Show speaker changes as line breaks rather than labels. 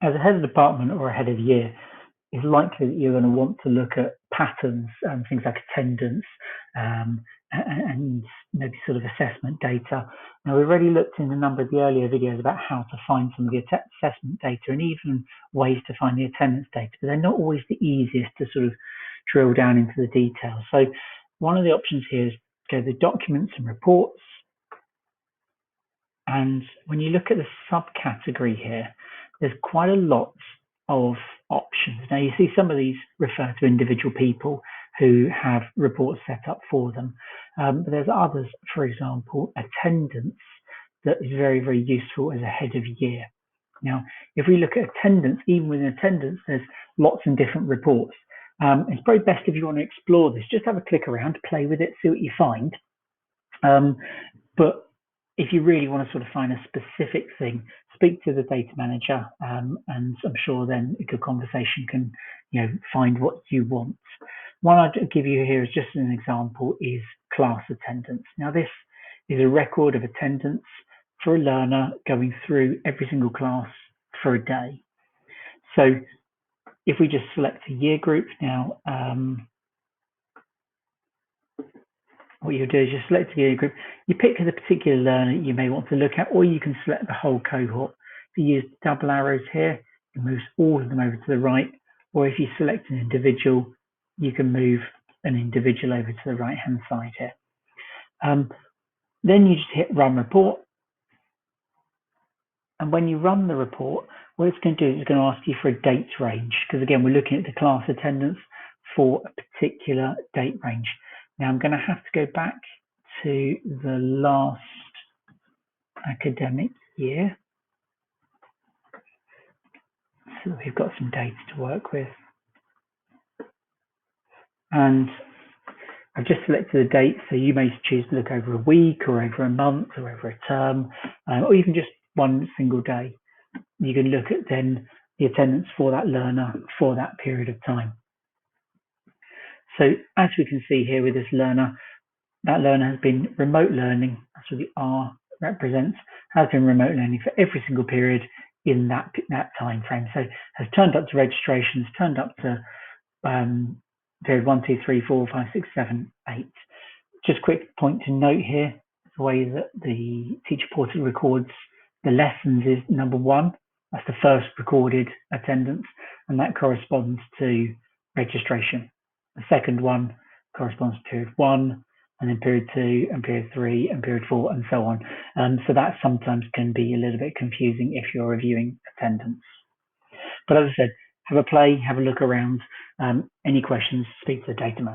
as a head of department or a head of year, it's likely that you're going to want to look at patterns and things like attendance and maybe sort of assessment data. Now, we've already looked in a number of the earlier videos about how to find some of the assessment data and even ways to find the attendance data, but they're not always the easiest to sort of drill down into the details. So one of the options here is go to the documents and reports. And when you look at the subcategory here, there's quite a lot of options. Now, you see some of these refer to individual people who have reports set up for them. But there's others, for example, attendance, that is very, very useful as a head of year. Now, if we look at attendance, even within attendance, there's lots and different reports. It's probably best if you want to explore this, just have a click around, play with it, see what you find. But if you really want to sort of find a specific thing, speak to the data manager, and I'm sure then a good conversation can, find what you want. One I'd give you here is just an example is class attendance. Now, this is a record of attendance for a learner going through every single class for a day. So if we just select a year group now, what you'll do is just select a year group, you pick the particular learner you may want to look at, or you can select the whole cohort. If you use double arrows here, it moves all of them over to the right, or if you select an individual, you can move an individual over to the right hand side here. Then you just hit run report. And when you run the report, what it's going to do is it's going to ask you for a date range, because again, we're looking at the class attendance for a particular date range. Now, I'm going to have to go back to the last academic year. So we've got some data to work with. And I've just selected a date, so you may choose to look over a week or over a month or over a term, or even just one single day. You can look at then the attendance for that learner for that period of time. So as we can see here with this learner, that learner has been remote learning, that's what the R represents, has been remote learning for every single period in that time frame. So has turned up to registrations, turned up to period 1, 2, 3, 4, 5, 6, 7, 8. Just a quick point to note here, the way that the teacher portal records the lessons is number 1. That's the first recorded attendance, and that corresponds to registration. The second one corresponds to period 1, and then period 2, and period 3, and period 4, and so on. So that sometimes can be a little bit confusing if you're reviewing attendance. But as I said, have a play, have a look around. Any questions, speak to the data manager.